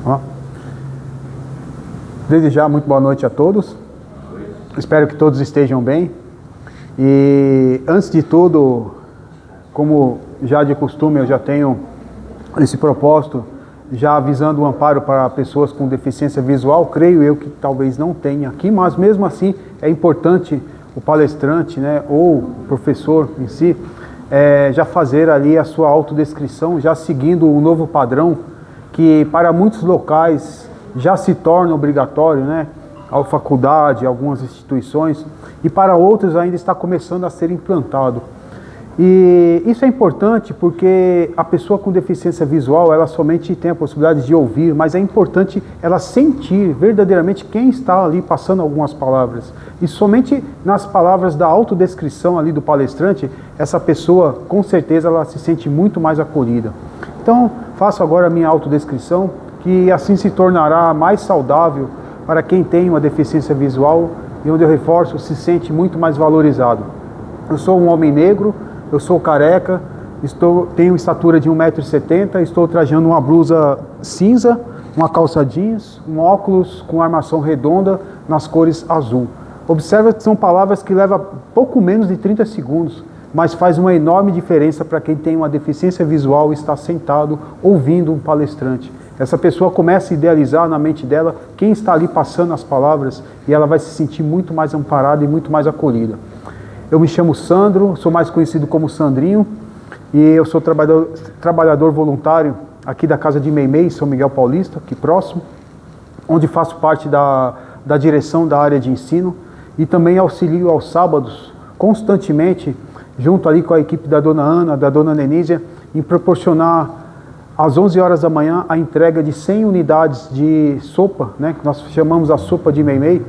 Ó. Desde já, muito boa noite a todos. Espero que todos estejam bem. E antes de tudo, como já de costume, eu já tenho esse propósito, já avisando o amparo para pessoas com deficiência visual. Creio eu que talvez não tenha aqui, mas mesmo assim é importante o palestrante, né, ou o professor em si, já fazer ali a sua autodescrição, já seguindo o novo padrão, que para muitos locais já se torna obrigatório, né, a faculdade, algumas instituições, e para outros ainda está começando a ser implantado. E isso é importante porque a pessoa com deficiência visual, ela somente tem a possibilidade de ouvir, mas é importante ela sentir verdadeiramente quem está ali passando algumas palavras. E somente nas palavras da autodescrição ali do palestrante, essa pessoa, com certeza, ela se sente muito mais acolhida. Então, faço agora a minha autodescrição, que assim se tornará mais saudável para quem tem uma deficiência visual e onde eu reforço, se sente muito mais valorizado. Eu sou um homem negro, eu sou careca, tenho estatura de 1,70 m, estou trajando uma blusa cinza, uma calça jeans, um óculos com armação redonda nas cores azul. Observa que são palavras que levam pouco menos de 30 segundos, mas faz uma enorme diferença para quem tem uma deficiência visual e está sentado ouvindo um palestrante. Essa pessoa começa a idealizar na mente dela quem está ali passando as palavras e ela vai se sentir muito mais amparada e muito mais acolhida. Eu me chamo Sandro, sou mais conhecido como Sandrinho, e eu sou trabalhador voluntário aqui da Casa de Meimei, São Miguel Paulista, aqui próximo, onde faço parte da direção da área de ensino e também auxilio aos sábados, constantemente, junto ali com a equipe da Dona Ana, da Dona Nenísia, em proporcionar às 11 horas da manhã a entrega de 100 unidades de sopa, né, que nós chamamos a sopa de Meimei.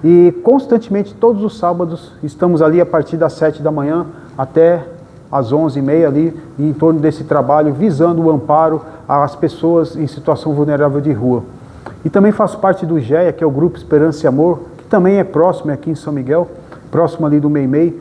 E constantemente, todos os sábados, estamos ali a partir das 7 da manhã até às 11h30 ali, em torno desse trabalho, visando o amparo às pessoas em situação vulnerável de rua. E também faço parte do GEA, que é o Grupo Esperança e Amor, que também é próximo aqui em São Miguel, próximo ali do Meimei.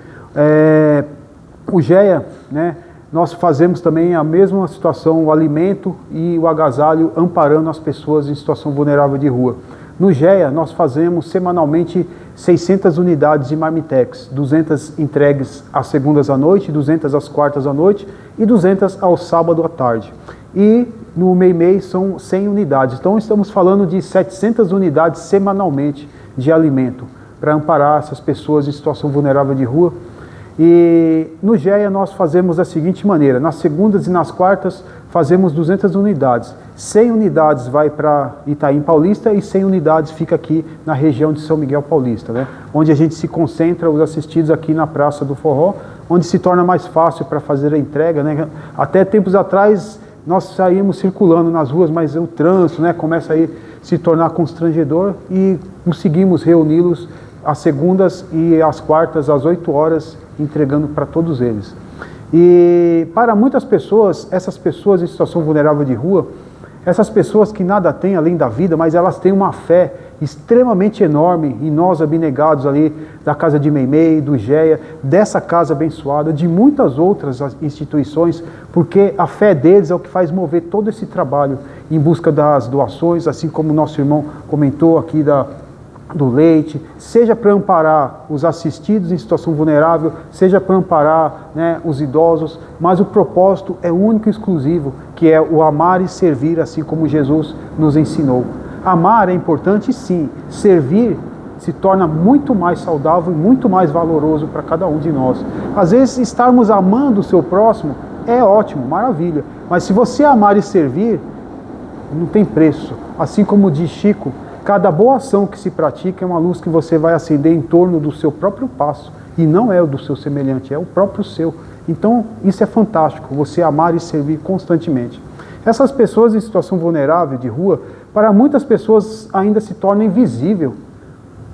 O GEA, né, nós fazemos também a mesma situação, o alimento e o agasalho, amparando as pessoas em situação vulnerável de rua. No GEA, nós fazemos semanalmente 600 unidades de marmitex, 200 entregues às segundas à noite, 200 às quartas à noite e 200 ao sábado à tarde. E no Meimei são 100 unidades, então estamos falando de 700 unidades semanalmente de alimento para amparar essas pessoas em situação vulnerável de rua. E no GEA nós fazemos da seguinte maneira: nas segundas e nas quartas fazemos 200 unidades, 100 unidades vai para Itaim Paulista e 100 unidades fica aqui na região de São Miguel Paulista, né? Onde a gente se concentra, os assistidos aqui na Praça do Forró, onde se torna mais fácil para fazer a entrega, né? Até tempos atrás nós saímos circulando nas ruas, mas o trânsito, né, começa a se tornar constrangedor e conseguimos reuni-los às segundas e às quartas às 8 horas, entregando para todos eles. E para muitas pessoas, essas pessoas em situação vulnerável de rua, essas pessoas que nada têm além da vida, mas elas têm uma fé extremamente enorme em nós abnegados ali da Casa de Meimei, do GEA, dessa casa abençoada, de muitas outras instituições, porque a fé deles é o que faz mover todo esse trabalho em busca das doações, assim como o nosso irmão comentou aqui do leite, seja para amparar os assistidos em situação vulnerável, seja para amparar, né, os idosos, mas o propósito é único e exclusivo, que é o amar e servir, assim como Jesus nos ensinou. Amar é importante, sim. Servir se torna muito mais saudável e muito mais valoroso para cada um de nós. Às vezes, estarmos amando o seu próximo é ótimo, maravilha, mas se você amar e servir, não tem preço. Assim como diz Chico, cada boa ação que se pratica é uma luz que você vai acender em torno do seu próprio passo, e não é o do seu semelhante, é o próprio seu. Então, isso é fantástico, você amar e servir constantemente. Essas pessoas em situação vulnerável de rua, para muitas pessoas ainda se torna invisível,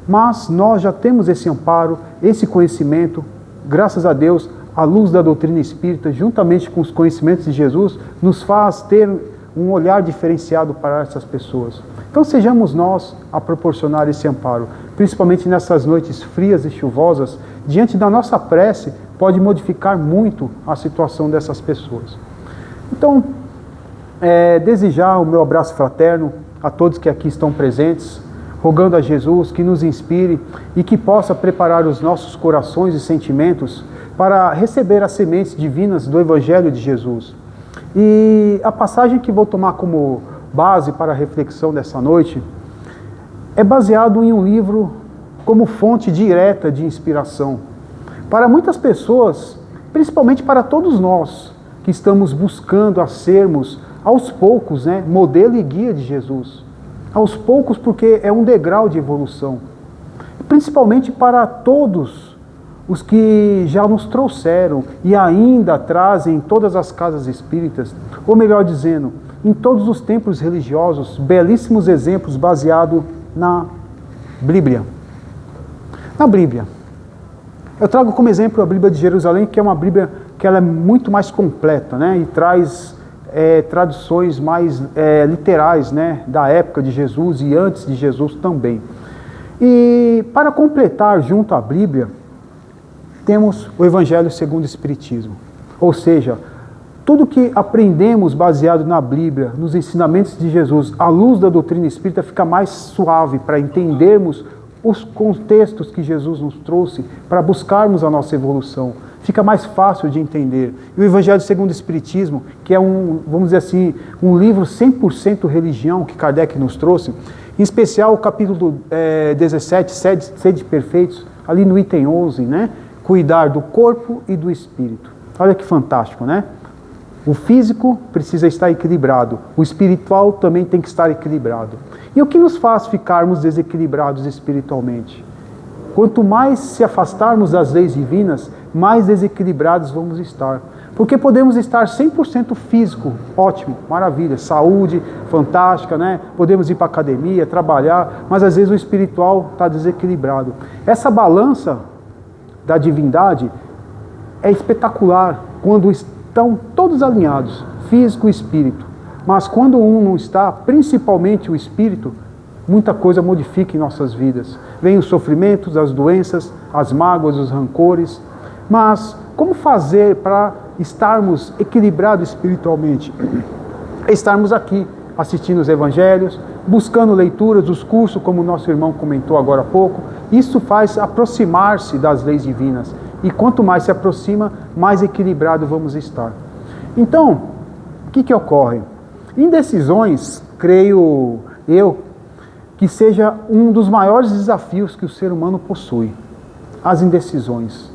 mas nós já temos esse amparo, esse conhecimento, graças a Deus, a luz da doutrina espírita, juntamente com os conhecimentos de Jesus, nos faz ter um olhar diferenciado para essas pessoas. Então sejamos nós a proporcionar esse amparo, principalmente nessas noites frias e chuvosas, diante da nossa prece, pode modificar muito a situação dessas pessoas. Então, desejar o meu abraço fraterno a todos que aqui estão presentes, rogando a Jesus que nos inspire e que possa preparar os nossos corações e sentimentos para receber as sementes divinas do Evangelho de Jesus. E a passagem que vou tomar como base para a reflexão dessa noite é baseado em um livro como fonte direta de inspiração. Para muitas pessoas, principalmente para todos nós, que estamos buscando a sermos, aos poucos, modelo e guia de Jesus. Aos poucos, porque é um degrau de evolução. Principalmente para todos os que já nos trouxeram e ainda trazem em todas as casas espíritas, ou melhor dizendo, em todos os templos religiosos, belíssimos exemplos baseados na Bíblia. Na Bíblia. Eu trago como exemplo a Bíblia de Jerusalém, que é uma Bíblia que ela é muito mais completa, e traz traduções mais literais, da época de Jesus e antes de Jesus também. E para completar junto à Bíblia, temos o Evangelho segundo o Espiritismo. Ou seja, tudo que aprendemos baseado na Bíblia, nos ensinamentos de Jesus, à luz da doutrina espírita, fica mais suave para entendermos os contextos que Jesus nos trouxe para buscarmos a nossa evolução. Fica mais fácil de entender. E o Evangelho segundo o Espiritismo, que é vamos dizer assim, um livro 100% religião que Kardec nos trouxe, em especial o capítulo 17, Sede Perfeitos, ali no item 11, cuidar do corpo e do espírito. Olha que fantástico, O físico precisa estar equilibrado, o espiritual também tem que estar equilibrado. E o que nos faz ficarmos desequilibrados espiritualmente? Quanto mais se afastarmos das leis divinas, mais desequilibrados vamos estar. Porque podemos estar 100% físico, ótimo, maravilha, saúde, fantástica, Podemos ir para a academia, trabalhar, mas às vezes o espiritual está desequilibrado. Essa balança da divindade é espetacular quando estão todos alinhados, físico e espírito. Mas quando um não está, principalmente o espírito, muita coisa modifica em nossas vidas. Vêm os sofrimentos, as doenças, as mágoas, os rancores. Mas como fazer para estarmos equilibrados espiritualmente? Estarmos aqui, assistindo os evangelhos, buscando leituras, os cursos, como o nosso irmão comentou agora há pouco. Isso faz aproximar-se das leis divinas. E quanto mais se aproxima, mais equilibrado vamos estar. Então, o que ocorre? Indecisões, creio eu, que seja um dos maiores desafios que o ser humano possui. As indecisões,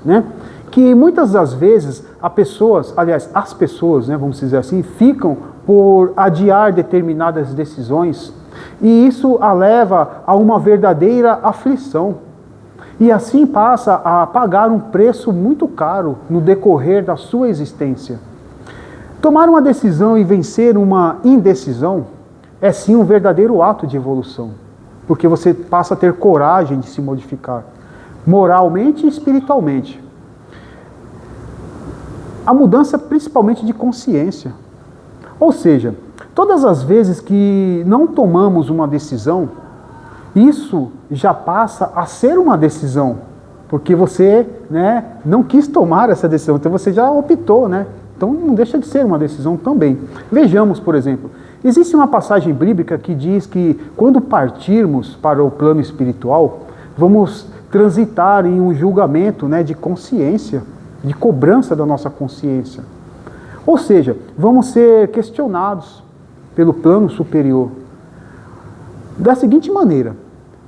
Que muitas das vezes as pessoas, vamos dizer assim, ficam por adiar determinadas decisões e isso a leva a uma verdadeira aflição. E assim passa a pagar um preço muito caro no decorrer da sua existência. Tomar uma decisão e vencer uma indecisão é sim um verdadeiro ato de evolução, porque você passa a ter coragem de se modificar, moralmente e espiritualmente. A mudança principalmente de consciência. Ou seja, todas as vezes que não tomamos uma decisão, isso já passa a ser uma decisão, porque você não quis tomar essa decisão, então você já optou, Então não deixa de ser uma decisão também. Vejamos, por exemplo, existe uma passagem bíblica que diz que quando partirmos para o plano espiritual, vamos transitar em um julgamento de consciência, de cobrança da nossa consciência. Ou seja, vamos ser questionados pelo plano superior. Da seguinte maneira: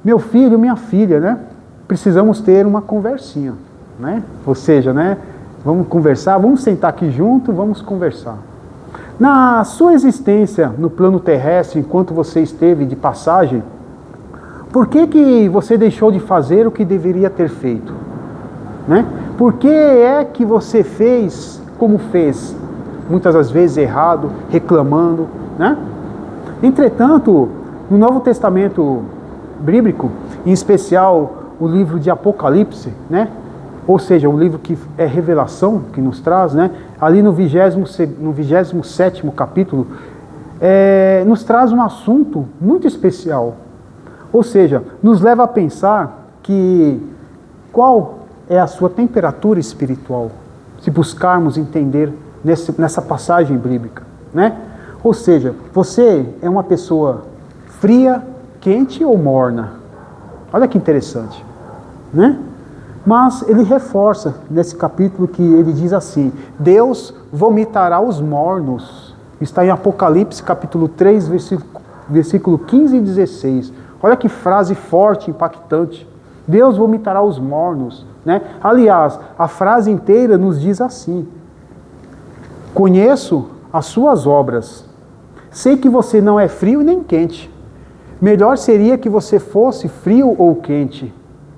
meu filho, minha filha, precisamos ter uma conversinha, Ou seja, vamos conversar, vamos sentar aqui junto, vamos conversar. Na sua existência no plano terrestre, enquanto você esteve de passagem, por que você deixou de fazer o que deveria ter feito? Por que é que você fez como fez? Muitas das vezes errado, reclamando, Entretanto, no Novo Testamento bíblico, em especial o livro de Apocalipse, ou seja, um livro que é revelação, que nos traz, ali no 27º capítulo, nos traz um assunto muito especial. Ou seja, nos leva a pensar que qual é a sua temperatura espiritual, se buscarmos entender nessa passagem bíblica, Ou seja, você é uma pessoa fria, quente ou morna. Olha que interessante, né? Mas ele reforça nesse capítulo que ele diz assim: Deus vomitará os mornos. Está em Apocalipse capítulo 3, versículo 15 e 16. Olha que frase forte, impactante. Deus vomitará os mornos, né? Aliás, a frase inteira nos diz assim: conheço as suas obras. Sei que você não é frio nem quente. Melhor seria que você fosse frio ou quente.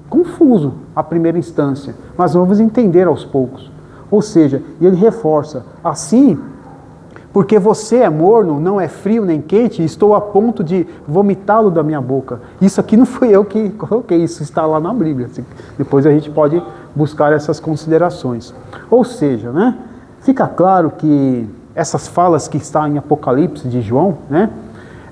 Confuso à primeira instância, mas vamos entender aos poucos. Ou seja, ele reforça: assim, porque você é morno, não é frio nem quente, estou a ponto de vomitá-lo da minha boca. Isso aqui não fui eu que coloquei, isso está lá na Bíblia. Depois a gente pode buscar essas considerações. Ou seja, né, fica claro que essas falas que estão em Apocalipse de João, né,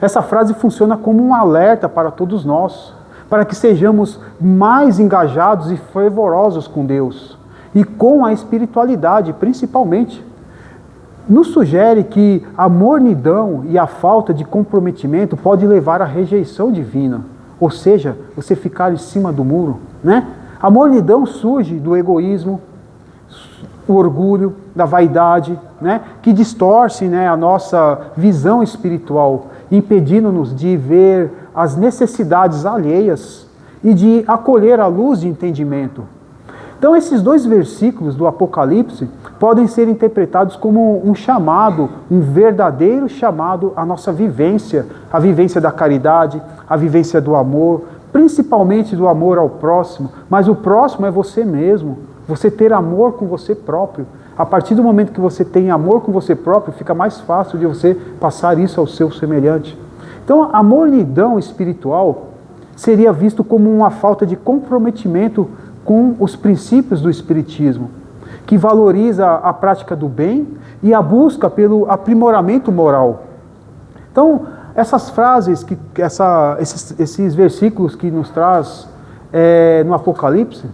essa frase funciona como um alerta para todos nós, para que sejamos mais engajados e fervorosos com Deus e com a espiritualidade, principalmente. Nos sugere que a mornidão e a falta de comprometimento pode levar à rejeição divina, ou seja, você ficar em cima do muro, né? A mornidão surge do egoísmo, o orgulho, da vaidade, né? Que distorce, né, a nossa visão espiritual, impedindo-nos de ver as necessidades alheias e de acolher a luz de entendimento. Então esses dois versículos do Apocalipse podem ser interpretados como um chamado, um verdadeiro chamado à nossa vivência, a vivência da caridade, a vivência do amor, principalmente do amor ao próximo, mas o próximo é você mesmo, você ter amor com você próprio. A partir do momento que você tem amor com você próprio, fica mais fácil de você passar isso ao seu semelhante. Então a mornidão espiritual seria visto como uma falta de comprometimento com os princípios do Espiritismo, que valoriza a prática do bem e a busca pelo aprimoramento moral. Então, essas frases, esses versículos que nos traz no Apocalipse,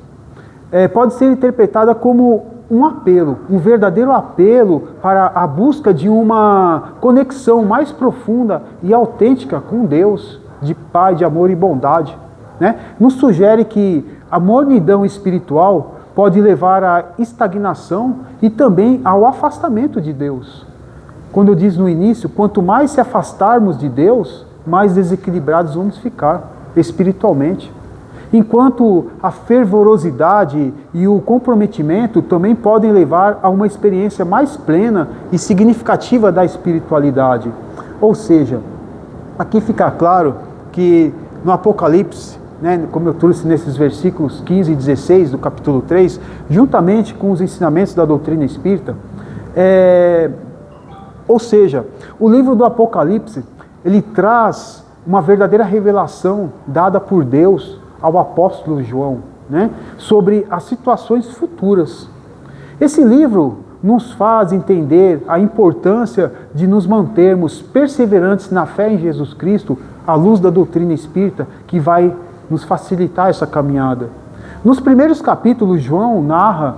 pode ser interpretada como um apelo, um verdadeiro apelo para a busca de uma conexão mais profunda e autêntica com Deus, de Pai, de amor e bondade, né? Nos sugere que a mornidão espiritual pode levar à estagnação e também ao afastamento de Deus. Quando eu disse no início, quanto mais se afastarmos de Deus, mais desequilibrados vamos ficar espiritualmente. Enquanto a fervorosidade e o comprometimento também podem levar a uma experiência mais plena e significativa da espiritualidade. Ou seja, aqui fica claro que no Apocalipse, né, como eu trouxe nesses versículos 15 e 16 do capítulo 3, juntamente com os ensinamentos da doutrina espírita, ou seja, o livro do Apocalipse, ele traz uma verdadeira revelação dada por Deus ao apóstolo João, né, sobre as situações futuras. Esse livro nos faz entender a importância de nos mantermos perseverantes na fé em Jesus Cristo, à luz da doutrina espírita, que vai nos facilitar essa caminhada. Nos primeiros capítulos, João narra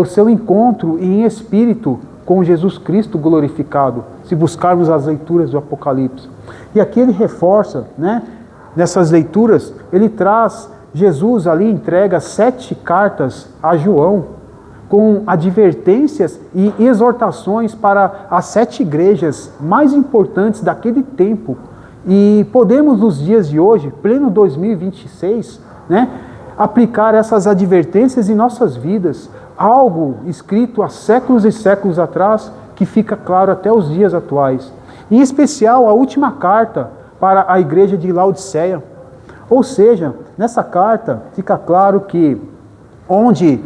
o seu encontro em espírito com Jesus Cristo glorificado, se buscarmos as leituras do Apocalipse. E aqui ele reforça, né, nessas leituras, ele traz, Jesus ali entrega 7 cartas a João, com advertências e exortações para as 7 igrejas mais importantes daquele tempo. E podemos, nos dias de hoje, pleno 2026, né, aplicar essas advertências em nossas vidas. Algo escrito há séculos e séculos atrás, que fica claro até os dias atuais. Em especial, a última carta para a igreja de Laodiceia. Ou seja, nessa carta fica claro que onde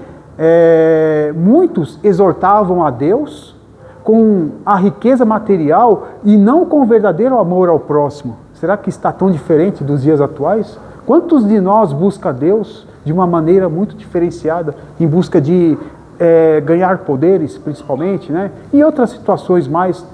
muitos exortavam a Deus com a riqueza material e não com o verdadeiro amor ao próximo. Será que está tão diferente dos dias atuais? Quantos de nós busca Deus de uma maneira muito diferenciada, em busca de ganhar poderes, principalmente, né? E outras situações mais.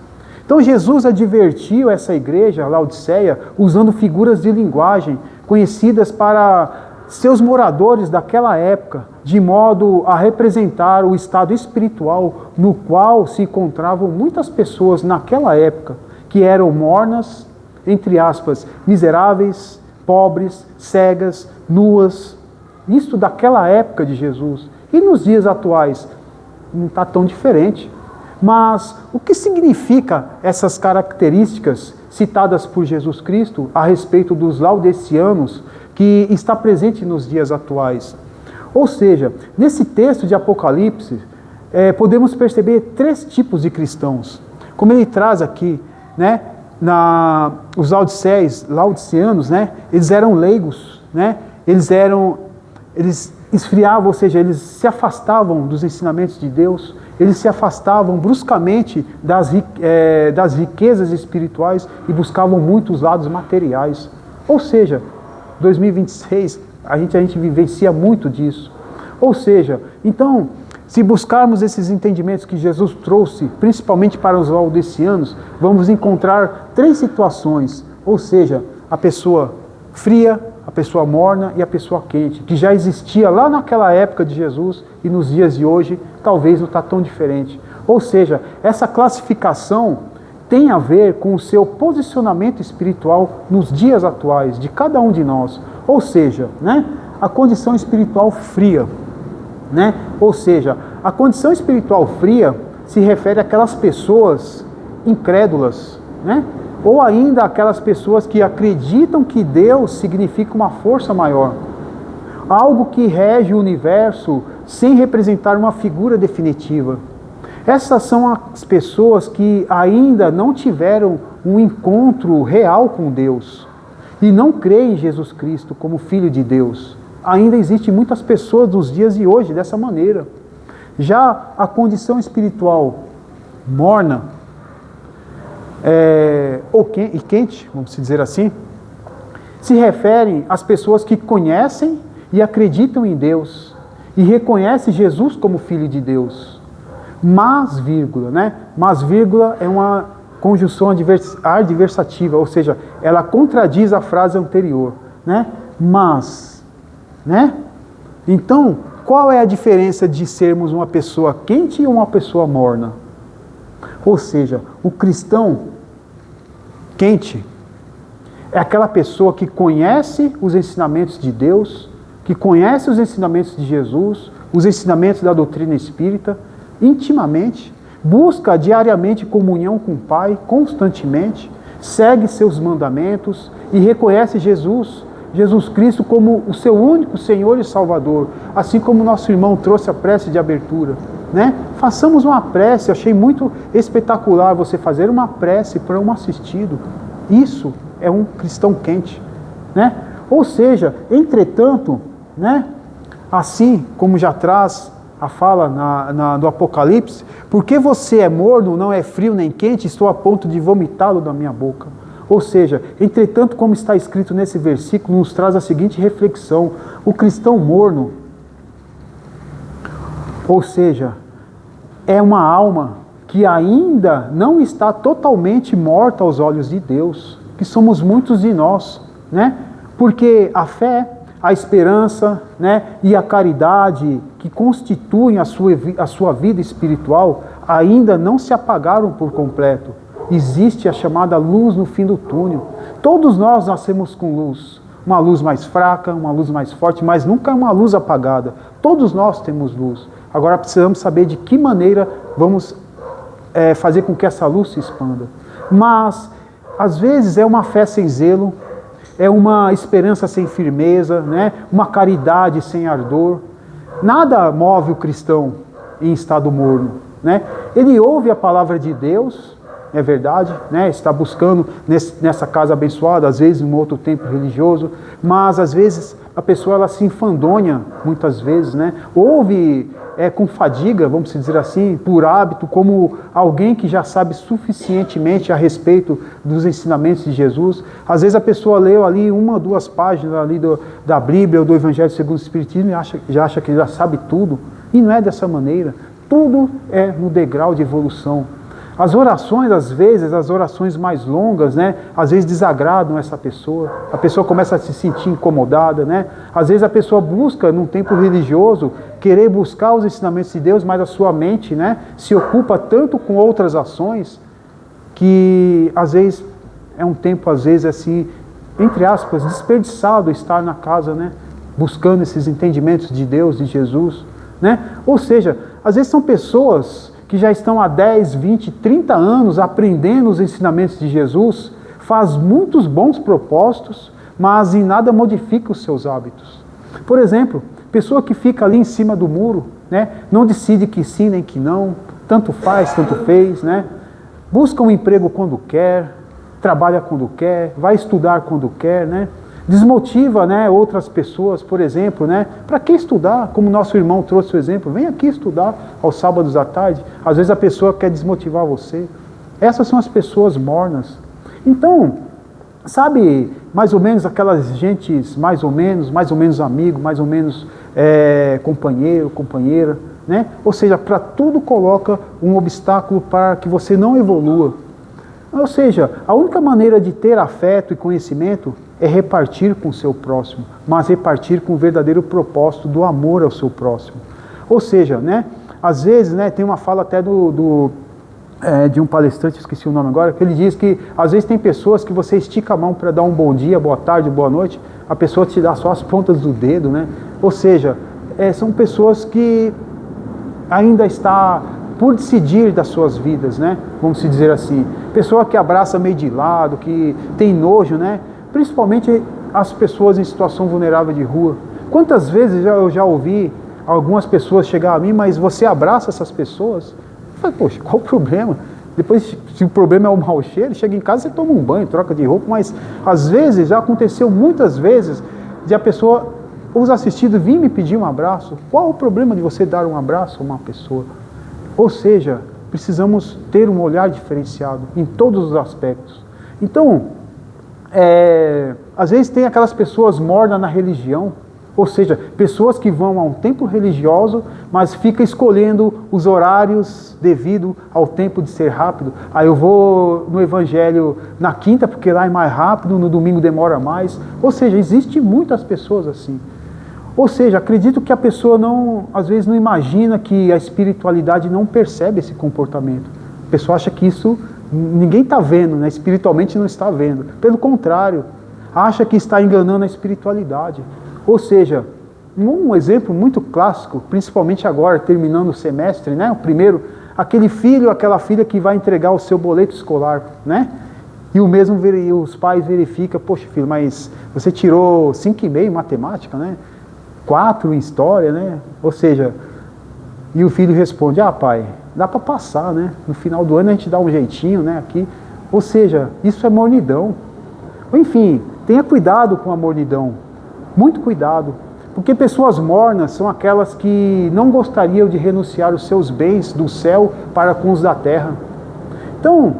Então Jesus advertiu essa igreja, Laodiceia, usando figuras de linguagem conhecidas para seus moradores daquela época, de modo a representar o estado espiritual no qual se encontravam muitas pessoas naquela época, que eram mornas, entre aspas, miseráveis, pobres, cegas, nuas. Isso daquela época de Jesus. E nos dias atuais, não está tão diferente. Mas o que significa essas características citadas por Jesus Cristo a respeito dos laodiceanos que está presente nos dias atuais? Ou seja, nesse texto de Apocalipse, podemos perceber 3 tipos de cristãos. Como ele traz aqui, né, os laodiceanos, né, eles eram leigos, né, eles esfriavam, ou seja, eles se afastavam dos ensinamentos de Deus, eles se afastavam bruscamente das riquezas espirituais e buscavam muito os lados materiais. Ou seja, 2026, a gente vivencia muito disso. Ou seja, então, se buscarmos esses entendimentos que Jesus trouxe, principalmente para os laodiceanos, vamos encontrar 3 situações. Ou seja, a pessoa fria, a pessoa morna e a pessoa quente, que já existia lá naquela época de Jesus e nos dias de hoje, talvez não está tão diferente. Ou seja, essa classificação tem a ver com o seu posicionamento espiritual nos dias atuais, de cada um de nós. Ou seja, né, a condição espiritual fria. Né? Ou seja, a condição espiritual fria se refere àquelas pessoas incrédulas, né? Ou ainda aquelas pessoas que acreditam que Deus significa uma força maior, algo que rege o universo sem representar uma figura definitiva. Essas são as pessoas que ainda não tiveram um encontro real com Deus e não creem em Jesus Cristo como Filho de Deus. Ainda existem muitas pessoas dos dias de hoje dessa maneira. Já a condição espiritual morna e quente, vamos dizer assim, se referem às pessoas que conhecem e acreditam em Deus e reconhecem Jesus como Filho de Deus. Mas, vírgula, né? Mas, vírgula, é uma conjunção adversativa, ou seja, ela contradiz a frase anterior, né? Mas, né? Então, qual é a diferença de sermos uma pessoa quente e uma pessoa morna? Ou seja, o cristão quente é aquela pessoa que conhece os ensinamentos de Deus, que conhece os ensinamentos de Jesus, os ensinamentos da doutrina espírita, intimamente, busca diariamente comunhão com o Pai, constantemente, segue seus mandamentos e reconhece Jesus Cristo como o seu único Senhor e Salvador, assim como nosso irmão trouxe a prece de abertura, né? Façamos uma prece. Eu achei muito espetacular você fazer uma prece para um assistido. Isso é um cristão quente, né? Ou seja, entretanto, né, assim como já traz a fala do Apocalipse, porque você é morno, não é frio nem quente, estou a ponto de vomitá-lo da minha boca. Ou seja, entretanto, como está escrito nesse versículo, nos traz a seguinte reflexão: o cristão morno, ou seja, é uma alma que ainda não está totalmente morta aos olhos de Deus, que somos muitos de nós, né? Porque a fé, a esperança, né, e a caridade que constituem a sua vida espiritual ainda não se apagaram por completo. Existe a chamada luz no fim do túnel. Todos nós nascemos com luz. Uma luz mais fraca, uma luz mais forte, mas nunca é uma luz apagada. Todos nós temos luz. Agora precisamos saber de que maneira vamos fazer com que essa luz se expanda. Mas, às vezes, é uma fé sem zelo, é uma esperança sem firmeza, né? Uma caridade sem ardor. Nada move o cristão em estado morno, né? Ele ouve a palavra de Deus, é verdade, né? Está buscando nessa casa abençoada, às vezes em um outro templo religioso, mas às vezes a pessoa ela se enfandonha, muitas vezes, né? Ouve com fadiga, vamos dizer assim, por hábito, como alguém que já sabe suficientemente a respeito dos ensinamentos de Jesus. Às vezes a pessoa leu ali 1 ou 2 páginas ali da Bíblia ou do Evangelho segundo o Espiritismo e já acha que já sabe tudo, e não é dessa maneira. Tudo é no degrau de evolução. As orações, às vezes, as orações mais longas, né, às vezes desagradam essa pessoa. A pessoa começa a se sentir incomodada, né? Às vezes a pessoa busca, num templo religioso, querer buscar os ensinamentos de Deus, mas a sua mente, né, se ocupa tanto com outras ações que, às vezes, é um tempo, às vezes, assim, entre aspas, desperdiçado estar na casa, né? Buscando esses entendimentos de Deus, de Jesus, né? Ou seja, às vezes são pessoas que já estão há 10, 20, 30 anos aprendendo os ensinamentos de Jesus, faz muitos bons propósitos, mas em nada modifica os seus hábitos. Por exemplo, pessoa que fica ali em cima do muro, né? Não decide que sim nem que não, tanto faz, tanto fez, né? Busca um emprego quando quer, trabalha quando quer, vai estudar quando quer, né? Desmotiva, né, outras pessoas, por exemplo, né? Para que estudar? Como nosso irmão trouxe o exemplo, vem aqui estudar aos sábados à tarde. Às vezes a pessoa quer desmotivar você. Essas são as pessoas mornas. Então, sabe, mais ou menos aquelas gentes, mais ou menos amigo, mais ou menos companheiro, companheira, né? Ou seja, para tudo coloca um obstáculo para que você não evolua. Ou seja, a única maneira de ter afeto e conhecimento é repartir com o seu próximo, mas repartir com o verdadeiro propósito do amor ao seu próximo. Ou seja, né, às vezes, né, tem uma fala até de um palestrante, esqueci o nome agora, que ele diz que às vezes tem pessoas que você estica a mão para dar um bom dia, boa tarde, boa noite, a pessoa te dá só as pontas do dedo, né? Ou seja, são pessoas que ainda está por decidir das suas vidas, né? Vamos dizer assim. Pessoa que abraça meio de lado, que tem nojo, né? Principalmente as pessoas em situação vulnerável de rua. Quantas vezes eu já ouvi algumas pessoas chegar a mim, mas você abraça essas pessoas? Eu falei, poxa, qual o problema? Depois, se o problema é o mau cheiro, chega em casa, você toma um banho, troca de roupa, mas às vezes, já aconteceu muitas vezes, de a pessoa, os assistidos, vir me pedir um abraço. Qual o problema de você dar um abraço a uma pessoa? Ou seja, precisamos ter um olhar diferenciado em todos os aspectos. Então, às vezes tem aquelas pessoas mornas na religião, ou seja, pessoas que vão a um templo religioso, mas fica escolhendo os horários devido ao tempo de ser rápido. Aí eu vou no evangelho na quinta, porque lá é mais rápido, no domingo demora mais. Ou seja, existem muitas pessoas assim. Ou seja, acredito que a pessoa às vezes não imagina que a espiritualidade não percebe esse comportamento. A pessoa acha que isso ninguém está vendo, né? Espiritualmente não está vendo. Pelo contrário, acha que está enganando a espiritualidade. Ou seja, um exemplo muito clássico, principalmente agora, terminando o semestre, né? O primeiro, aquele filho, aquela filha que vai entregar o seu boleto escolar, né? E os pais verificam, poxa filho, mas você tirou 5,5 em matemática, né? 4 em história, né? Ou seja, e o filho responde, pai, dá para passar, né? No final do ano a gente dá um jeitinho, né? Aqui. Ou seja, isso é mornidão. Enfim, tenha cuidado com a mornidão. Muito cuidado. Porque pessoas mornas são aquelas que não gostariam de renunciar os seus bens do céu para com os da terra. Então,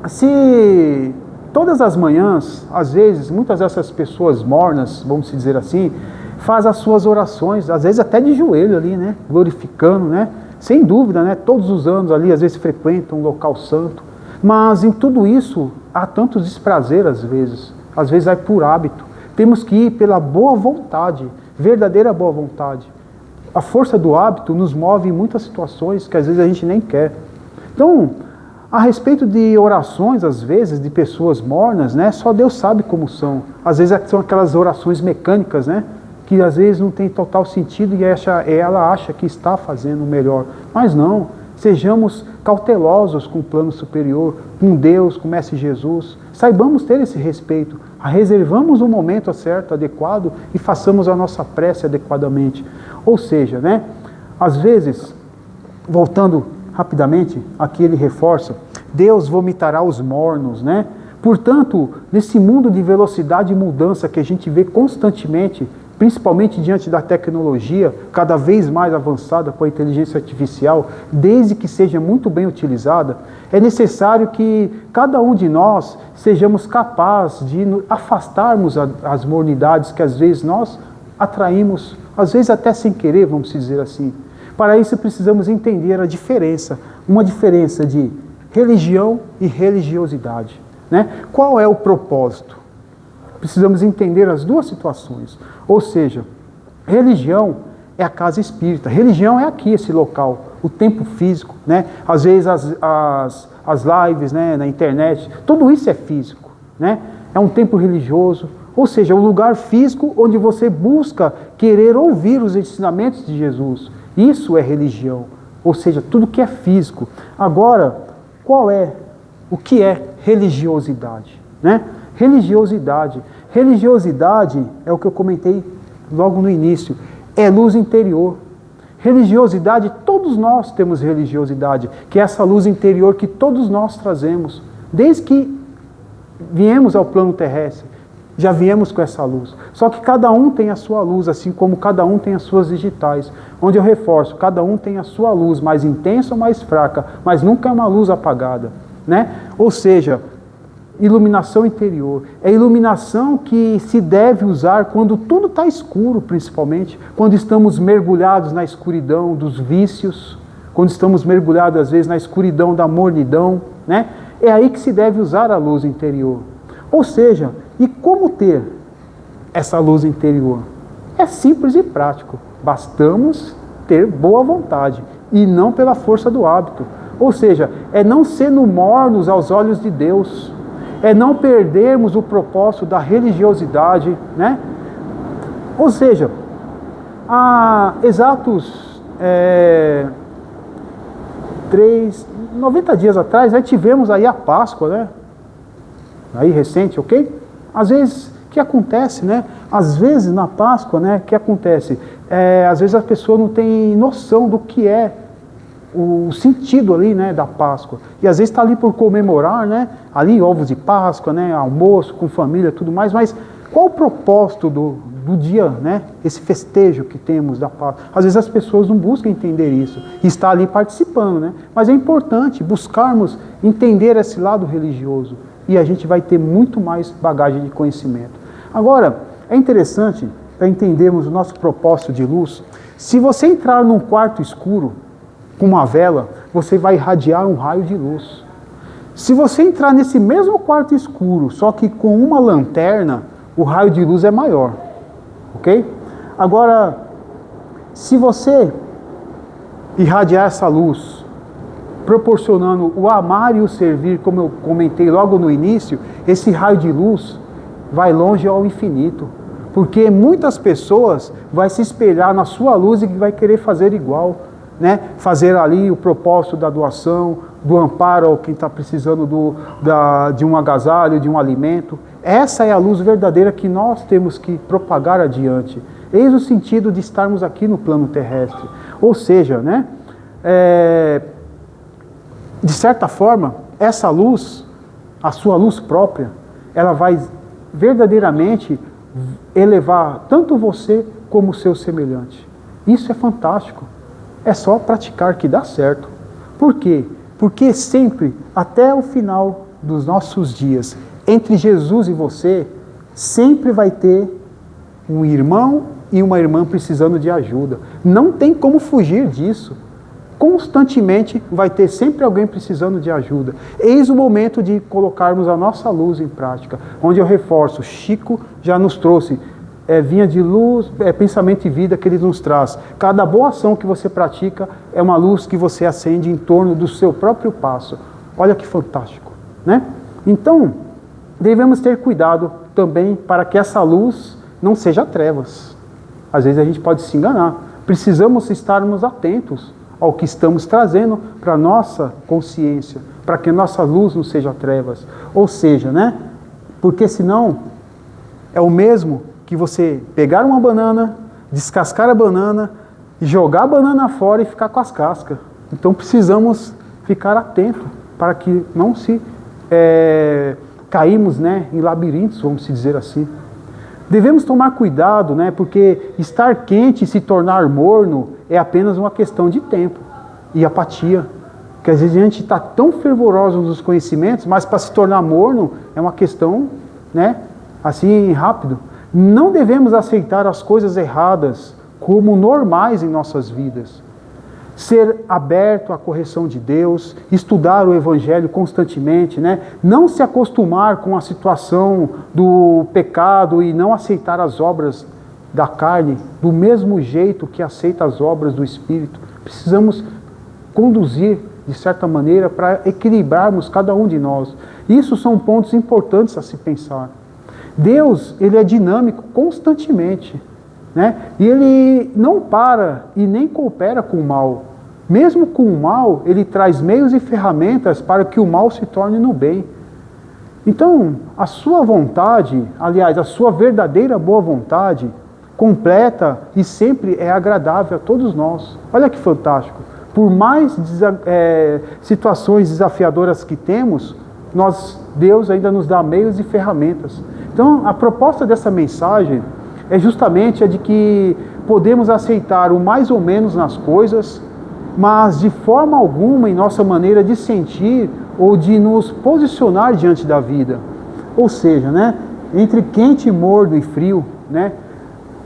se todas as manhãs, às vezes, muitas dessas pessoas mornas, vamos dizer assim, faz as suas orações, às vezes até de joelho ali, né? Glorificando, né? Sem dúvida, né? Todos os anos ali, às vezes frequentam um local santo. Mas em tudo isso, há tanto desprazer às vezes vai por hábito. Temos que ir pela boa vontade, verdadeira boa vontade. A força do hábito nos move em muitas situações que às vezes a gente nem quer. Então, a respeito de orações, às vezes, de pessoas mornas, né? Só Deus sabe como são. Às vezes são aquelas orações mecânicas, né? Que às vezes não tem total sentido e ela acha que está fazendo o melhor. Mas não, sejamos cautelosos com o plano superior, com Deus, com o Mestre Jesus. Saibamos ter esse respeito, reservamos um momento certo, adequado e façamos a nossa prece adequadamente. Ou seja, né, às vezes, voltando rapidamente, aqui ele reforça, Deus vomitará os mornos, né? Portanto, nesse mundo de velocidade e mudança que a gente vê constantemente, principalmente diante da tecnologia cada vez mais avançada com a inteligência artificial, desde que seja muito bem utilizada, é necessário que cada um de nós sejamos capazes de afastarmos as mornidades que às vezes nós atraímos, às vezes até sem querer, vamos dizer assim. Para isso precisamos entender a diferença, uma diferença de religião e religiosidade, né? Qual é o propósito? Precisamos entender as duas situações. Ou seja, religião é a casa espírita. Religião é aqui, esse local, o tempo físico, né? Às vezes as lives, né, na internet, tudo isso é físico. né? É um templo religioso, ou seja, um lugar físico onde você busca querer ouvir os ensinamentos de Jesus. Isso é religião, ou seja, tudo que é físico. Agora, o que é religiosidade, né? Religiosidade é o que eu comentei logo no início, é luz interior. Religiosidade, todos nós temos religiosidade, que é essa luz interior que todos nós trazemos, desde que viemos ao plano terrestre, já viemos com essa luz. Só que cada um tem a sua luz, assim como cada um tem as suas digitais. Onde eu reforço, cada um tem a sua luz, mais intensa ou mais fraca, mas nunca é uma luz apagada, né? Ou seja, iluminação interior. É iluminação que se deve usar quando tudo está escuro, principalmente. Quando estamos mergulhados na escuridão dos vícios, quando estamos mergulhados, às vezes, na escuridão da mornidão, né? É aí que se deve usar a luz interior. Ou seja, e como ter essa luz interior? É simples e prático. Bastamos ter boa vontade e não pela força do hábito. Ou seja, é não sendo mornos aos olhos de Deus. É não perdermos o propósito da religiosidade, né? Ou seja, há exatos 90 dias atrás, tivemos aí a Páscoa, né? Aí recente, ok? Às vezes, o que acontece, né? Às vezes na Páscoa, né? O que acontece? Às vezes a pessoa não tem noção do que é o sentido ali, né, da Páscoa. E às vezes está ali por comemorar, né, ali ovos de Páscoa, né, almoço com família, tudo mais, mas qual o propósito do dia, né, esse festejo que temos da Páscoa? Às vezes as pessoas não buscam entender isso, e está ali participando, né, mas é importante buscarmos entender esse lado religioso, e a gente vai ter muito mais bagagem de conhecimento. Agora, é interessante, para entendermos o nosso propósito de luz, se você entrar num quarto escuro, com uma vela, você vai irradiar um raio de luz. Se você entrar nesse mesmo quarto escuro, só que com uma lanterna, o raio de luz é maior. Ok? Agora, se você irradiar essa luz, proporcionando o amar e o servir, como eu comentei logo no início, esse raio de luz vai longe ao infinito. Porque muitas pessoas vão se espelhar na sua luz e vai querer fazer igual. Né? Fazer ali o propósito da doação, do amparo ao quem está precisando de um agasalho, de um alimento. Essa é a luz verdadeira que nós temos que propagar adiante. Eis o sentido de estarmos aqui no plano terrestre. Ou seja, né? De certa forma, essa luz, a sua luz própria, ela vai verdadeiramente elevar tanto você como o seu semelhante. Isso é fantástico. É só praticar que dá certo. Por quê? Porque sempre, até o final dos nossos dias, entre Jesus e você, sempre vai ter um irmão e uma irmã precisando de ajuda. Não tem como fugir disso. Constantemente vai ter sempre alguém precisando de ajuda. Eis o momento de colocarmos a nossa luz em prática. Onde eu reforço, Chico já nos trouxe vinha de luz, pensamento e vida que ele nos traz. Cada boa ação que você pratica é uma luz que você acende em torno do seu próprio passo. Olha que fantástico, né? Então, devemos ter cuidado também para que essa luz não seja trevas. Às vezes a gente pode se enganar. Precisamos estarmos atentos ao que estamos trazendo para a nossa consciência, para que nossa luz não seja trevas. Ou seja, né? Porque senão é o mesmo que você pegar uma banana, descascar a banana, jogar a banana fora e ficar com as cascas. Então precisamos ficar atentos para que não se caímos, né, em labirintos, vamos dizer assim. Devemos tomar cuidado, né, porque estar quente e se tornar morno é apenas uma questão de tempo e apatia. Porque às vezes a gente está tão fervoroso nos conhecimentos, mas para se tornar morno é uma questão, né, assim, rápido. Não devemos aceitar as coisas erradas como normais em nossas vidas. Ser aberto à correção de Deus, estudar o Evangelho constantemente, né? Não se acostumar com a situação do pecado e não aceitar as obras da carne do mesmo jeito que aceita as obras do Espírito. Precisamos conduzir de certa maneira, para equilibrarmos cada um de nós. Isso são pontos importantes a se pensar. Deus, Ele é dinâmico constantemente, né? E Ele não para e nem coopera com o mal. Mesmo com o mal, Ele traz meios e ferramentas para que o mal se torne no bem. Então, a sua vontade, aliás, a sua verdadeira boa vontade, completa e sempre é agradável a todos nós. Olha que fantástico. Por mais situações desafiadoras que temos, Deus ainda nos dá meios e ferramentas. Então, a proposta dessa mensagem é justamente a de que podemos aceitar o mais ou menos nas coisas, mas de forma alguma em nossa maneira de sentir ou de nos posicionar diante da vida. Ou seja, né, entre quente, morno e frio, né,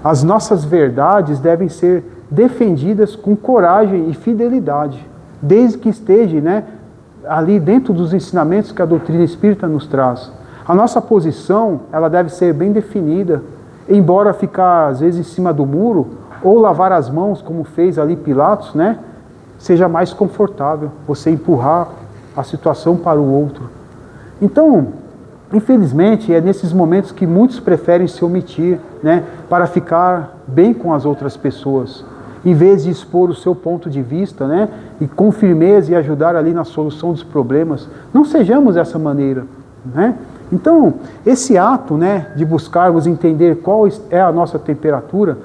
as nossas verdades devem ser defendidas com coragem e fidelidade, desde que esteja, né, ali dentro dos ensinamentos que a doutrina espírita nos traz. A nossa posição, ela deve ser bem definida, embora ficar às vezes em cima do muro, ou lavar as mãos, como fez ali Pilatos, né, seja mais confortável você empurrar a situação para o outro. Então, infelizmente, é nesses momentos que muitos preferem se omitir, né, para ficar bem com as outras pessoas, em vez de expor o seu ponto de vista, né, e com firmeza e ajudar ali na solução dos problemas. Não sejamos dessa maneira, né? Então, esse ato, né, de buscarmos entender qual é a nossa temperatura,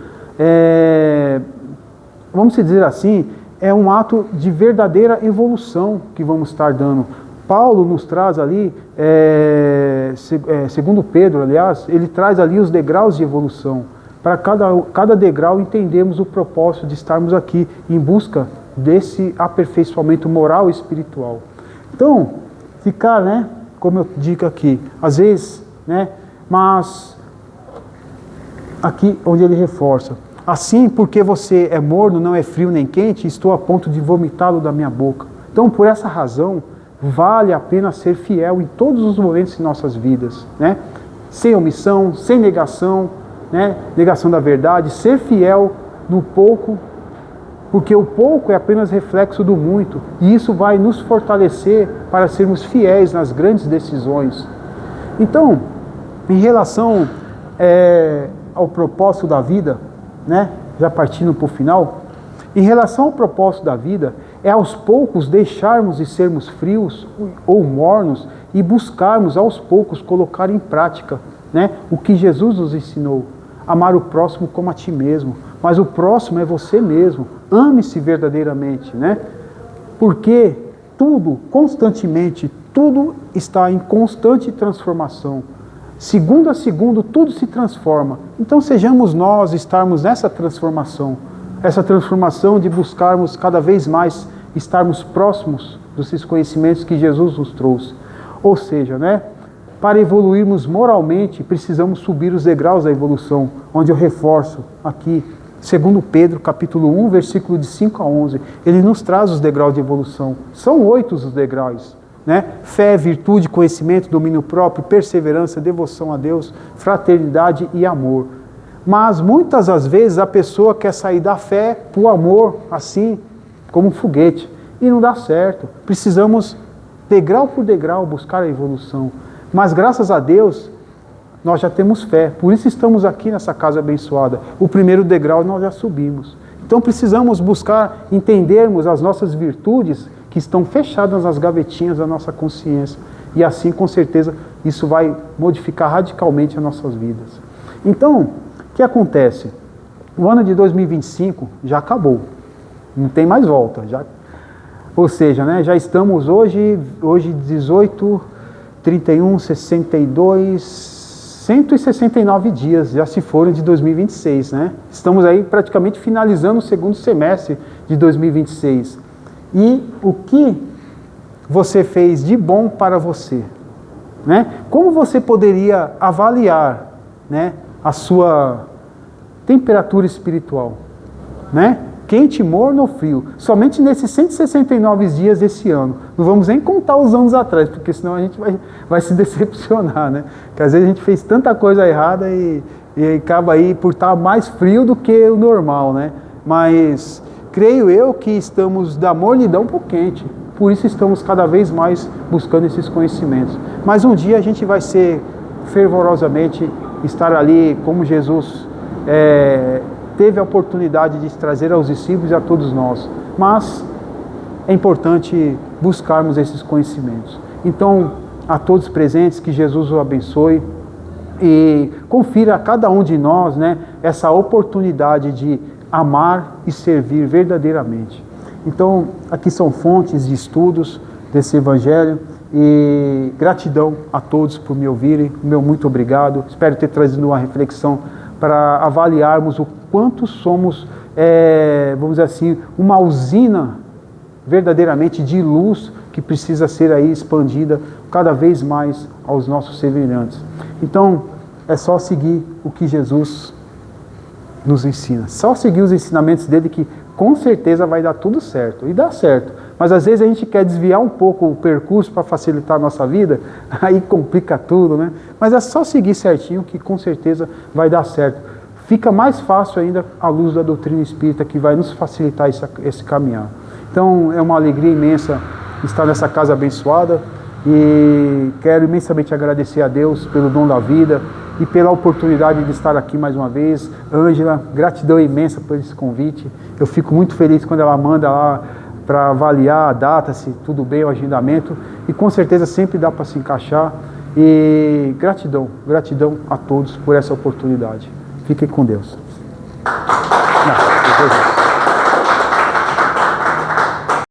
vamos dizer assim, é um ato de verdadeira evolução que vamos estar dando. Paulo nos traz ali, segundo Pedro, aliás, ele traz ali os degraus de evolução. Para cada degrau entendermos o propósito de estarmos aqui em busca desse aperfeiçoamento moral e espiritual. Então, ficar, né, como eu digo aqui, às vezes, né, mas aqui onde ele reforça. Assim, porque você é morno, não é frio nem quente, estou a ponto de vomitá-lo da minha boca. Então, por essa razão, vale a pena ser fiel em todos os momentos de nossas vidas, né? Sem omissão, sem negação, né? Negação da verdade, ser fiel no pouco, porque o pouco é apenas reflexo do muito, e isso vai nos fortalecer para sermos fiéis nas grandes decisões. Então, em relação ao propósito da vida, né? Já partindo para o final, em relação ao propósito da vida, é aos poucos deixarmos de sermos frios ou mornos e buscarmos aos poucos colocar em prática, né, o que Jesus nos ensinou: amar o próximo como a ti mesmo. Mas o próximo é você mesmo. Ame-se verdadeiramente, né? Porque tudo, constantemente, tudo está em constante transformação. Segundo a segundo, tudo se transforma. Então sejamos nós estarmos nessa transformação. Essa transformação de buscarmos cada vez mais estarmos próximos desses conhecimentos que Jesus nos trouxe. Ou seja, né, para evoluirmos moralmente, precisamos subir os degraus da evolução, onde eu reforço aqui, segundo Pedro, capítulo 1, versículo de 5 a 11, ele nos traz os degraus de evolução. São 8 os degraus, né? Fé, virtude, conhecimento, domínio próprio, perseverança, devoção a Deus, fraternidade e amor. Mas muitas das vezes a pessoa quer sair da fé para o amor, assim, como um foguete, e não dá certo. Precisamos, degrau por degrau, buscar a evolução. Mas graças a Deus, nós já temos fé, por isso estamos aqui nessa casa abençoada. O primeiro degrau nós já subimos. Então precisamos buscar entendermos as nossas virtudes que estão fechadas nas gavetinhas da nossa consciência. E assim, com certeza, isso vai modificar radicalmente as nossas vidas. Então, o que acontece? O ano de 2025 já acabou. Não tem mais volta. Ou seja, né, já estamos hoje 18, 31, 62, 169 dias já se foram de 2026, né? Estamos aí praticamente finalizando o segundo semestre de 2026. E o que você fez de bom para você, né? Como você poderia avaliar, né, a sua temperatura espiritual, né? Quente, morno ou frio? Somente nesses 169 dias desse ano. Não vamos nem contar os anos atrás, porque senão a gente vai se decepcionar, né? Porque às vezes a gente fez tanta coisa errada e acaba aí por estar mais frio do que o normal, né? Mas creio eu que estamos da mornidão para o quente. por isso estamos cada vez mais buscando esses conhecimentos. Mas um dia a gente vai ser fervorosamente, estar ali como Jesus teve a oportunidade de trazer aos discípulos e a todos nós. Mas é importante buscarmos esses conhecimentos. Então, a todos presentes, que Jesus o abençoe e confira a cada um de nós, né, essa oportunidade de amar e servir verdadeiramente. Então, aqui são fontes de estudos desse Evangelho e gratidão a todos por me ouvirem. Meu muito obrigado. Espero ter trazido uma reflexão para avaliarmos o quanto somos, vamos dizer assim, uma usina verdadeiramente de luz que precisa ser aí expandida cada vez mais aos nossos semelhantes. Então, é só seguir o que Jesus nos ensina. Só seguir os ensinamentos dele que com certeza vai dar tudo certo. E dá certo. Mas às vezes a gente quer desviar um pouco o percurso para facilitar a nossa vida, aí complica tudo, né? Mas é só seguir certinho que com certeza vai dar certo. Fica mais fácil ainda à luz da doutrina espírita, que vai nos facilitar esse caminhar. Então é uma alegria imensa estar nessa casa abençoada e quero imensamente agradecer a Deus pelo dom da vida e pela oportunidade de estar aqui mais uma vez. Ângela, gratidão imensa por esse convite. Eu fico muito feliz quando ela manda lá para avaliar a data, se tudo bem, o agendamento, e com certeza sempre dá para se encaixar. E gratidão a todos por essa oportunidade. Fiquem com Deus.